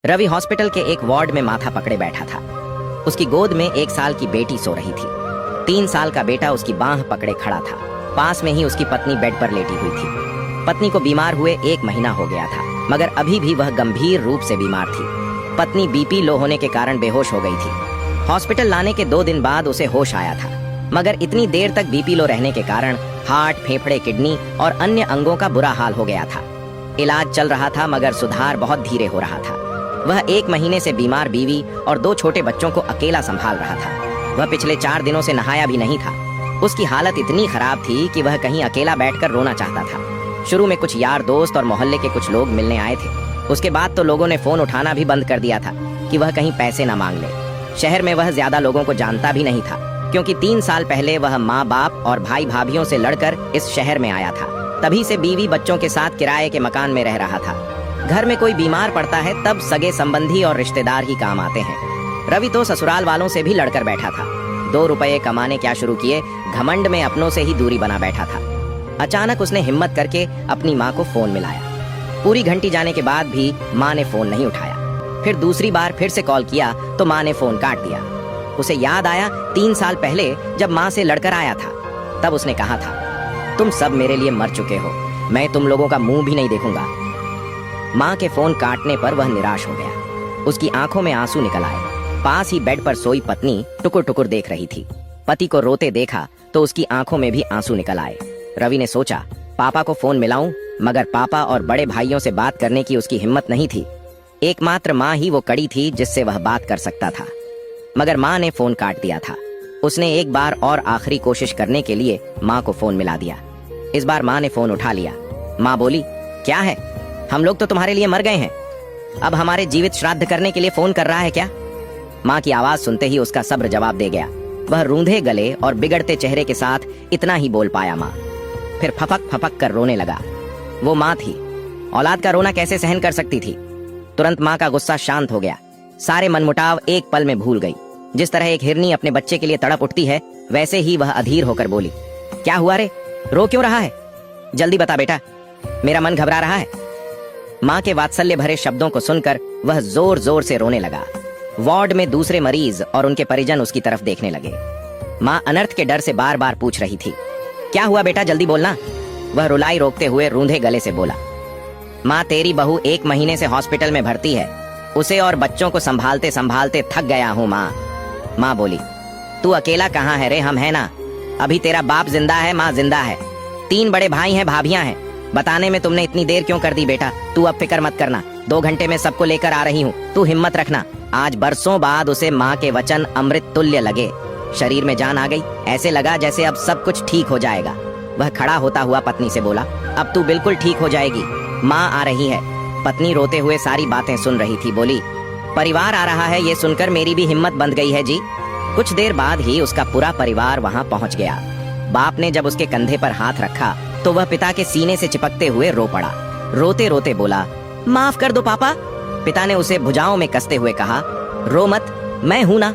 Ravi hospital के एक ward में माथा पकड़े बैठा था। उसकी गोद में 1 साल की बेटी सो रही थी। 3 साल का बेटा उसकी बांह पकड़े खड़ा था। पास में ही उसकी पत्नी बेड पर लेटी हुई थी। पत्नी को बीमार हुए 1 महीना हो गया था, मगर अभी भी वह गंभीर रूप से बीमार थी। पत्नी बीपी लो होने के कारण बेहोश हो गई थी। हॉस्पिटल लाने के 2 दिन बाद उसे होश आया था, मगर इतनी देर तक बीपी लो रहने के कारण हार्ट, फेफड़े, किडनी और अन्य अंगों का बुरा हाल हो गया था। इलाज चल रहा था, मगर सुधार बहुत धीरे हो रहा था। वह 1 महीने से बीमार बीवी और 2 छोटे बच्चों को अकेला संभाल रहा था। वह पिछले 4 दिनों से नहाया भी नहीं था। उसकी हालत इतनी खराब थी कि वह कहीं अकेला बैठकर रोना चाहता था। शुरू में कुछ यार दोस्त और मोहल्ले के कुछ लोग मिलने आए थे। उसके बाद तो लोगों ने फोन उठाना भी बंद कर दिया था कि वह कहीं पैसे न मांग ले। शहर में वह ज्यादा लोगों को जानता भी नहीं था, क्योंकि 3 साल पहले वह माँ बाप और भाई भाभियों से लड़कर इस शहर में आया था। तभी से बीवी बच्चों के साथ किराए के मकान में रह रहा था। घर में कोई बीमार पड़ता है तब सगे संबंधी और रिश्तेदार ही काम आते हैं। रवि तो ससुराल वालों से भी लड़कर बैठा था। 2 रुपए कमाने क्या शुरू किए, घमंड में अपनों से ही दूरी बना बैठा था। अचानक उसने हिम्मत करके अपनी माँ को फोन मिलाया। पूरी घंटी जाने के बाद भी माँ ने फोन नहीं उठाया। फिर दूसरी बार फिर से कॉल किया तो माँ ने फोन काट दिया। उसे याद आया 3 साल पहले जब माँ से लड़कर आया था, तब उसने कहा था, तुम सब मेरे लिए मर चुके हो, मैं तुम लोगों का मुंह भी नहीं देखूंगा। माँ के फोन काटने पर वह निराश हो गया। उसकी आंखों में आंसू निकल आए। पास ही बेड पर सोई पत्नी टुकुर टुकुर देख रही थी। पति को रोते देखा तो उसकी आंखों में भी आंसू निकल आए। रवि ने सोचा, पापा को फोन मिलाऊं, मगर पापा और बड़े भाइयों से बात करने की उसकी हिम्मत नहीं थी। एकमात्र माँ ही वो कड़ी थी जिससे वह बात कर सकता था, मगर माँ ने फोन काट दिया था। उसने एक बार और आखिरी कोशिश करने के लिए माँ को फोन मिला दिया। इस बार माँ ने फोन उठा लिया। माँ बोली, क्या है, हम लोग तो तुम्हारे लिए मर गए हैं, अब हमारे जीवित श्राद्ध करने के लिए फोन कर रहा है क्या? माँ की आवाज सुनते ही उसका सब्र जवाब दे गया। वह रूंधे गले और बिगड़ते चेहरे के साथ इतना ही बोल पाया, माँ। फिर फपक फपक कर रोने लगा। वो माँ थी, औलाद का रोना कैसे सहन कर सकती थी। तुरंत माँ का गुस्सा शांत हो गया। सारे मनमुटाव एक पल में भूल गई। जिस तरह एक हिरनी अपने बच्चे के लिए तड़प उठती है, वैसे ही वह अधीर होकर बोली, क्या हुआ रे, रो क्यों रहा है? जल्दी बता बेटा, मेरा मन घबरा रहा है। माँ के वात्सल्य भरे शब्दों को सुनकर वह जोर जोर से रोने लगा। वार्ड में दूसरे मरीज और उनके परिजन उसकी तरफ देखने लगे। माँ अनर्थ के डर से बार बार पूछ रही थी, क्या हुआ बेटा, जल्दी बोलना। वह रुलाई रोकते हुए रूंधे गले से बोला, माँ तेरी बहू 1 महीने से हॉस्पिटल में भर्ती है, उसे और बच्चों को संभालते संभालते थक गया हूँ माँ। माँ बोली, तू अकेला कहाँ है रे, हम है ना, अभी तेरा बाप जिंदा है, माँ जिंदा है, 3 बड़े भाई हैं, भाभियां हैं। बताने में तुमने इतनी देर क्यों कर दी बेटा? तू अब फिक्र मत करना, 2 घंटे में सबको लेकर आ रही हूँ, तू हिम्मत रखना। आज बरसों बाद उसे माँ के वचन अमृत तुल्य लगे। शरीर में जान आ गई, ऐसे लगा जैसे अब सब कुछ ठीक हो जाएगा। वह खड़ा होता हुआ पत्नी से बोला, अब तू बिल्कुल ठीक हो जाएगी, माँ आ रही है। पत्नी रोते हुए सारी बातें सुन रही थी। बोली, परिवार आ रहा है, ये सुनकर मेरी भी हिम्मत बंध गई है जी। कुछ देर बाद ही उसका पूरा परिवार वहाँ पहुँच गया। बाप ने जब उसके कंधे पर हाथ रखा तो वह पिता के सीने से चिपकते हुए रो पड़ा। रोते रोते बोला, माफ कर दो पापा। पिता ने उसे भुजाओं में कसते हुए कहा, रो मत, मैं हूं ना।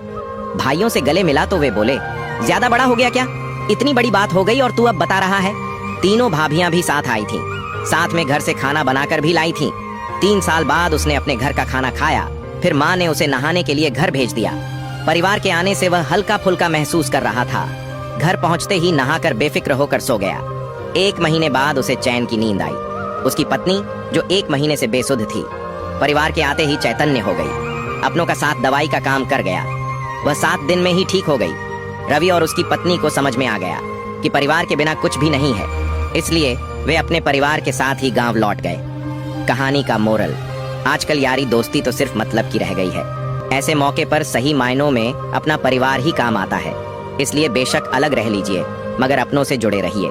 भाइयों से गले मिला तो वे बोले, ज्यादा बड़ा हो गया क्या, इतनी बड़ी बात हो गई और तू अब बता रहा है। तीनों भाभियां भी साथ आई थीं, साथ में घर से खाना बनाकर भी लाई थीं। 3 साल बाद उसने अपने घर का खाना खाया। फिर माँ ने उसे नहाने के लिए घर भेज दिया। परिवार के आने से वह हल्का फुल्का महसूस कर रहा था। घर पहुंचते ही नहाकर बेफिक्र होकर सो गया। 1 महीने बाद उसे चैन की नींद आई। उसकी पत्नी, जो 1 महीने से बेसुध थी, परिवार के आते ही चैतन्य हो गई। अपनों का साथ दवाई का काम कर गया। वह 7 दिन में ही ठीक हो गई। रवि और उसकी पत्नी को समझ में आ गया कि परिवार के बिना कुछ भी नहीं है, इसलिए वे अपने परिवार के साथ ही गांव लौट गए। कहानी का मोरल, आजकल यारी दोस्ती तो सिर्फ मतलब की रह गई है। ऐसे मौके पर सही मायनों में अपना परिवार ही काम आता है। इसलिए बेशक अलग रह लीजिए, मगर अपनों से जुड़े रहिए।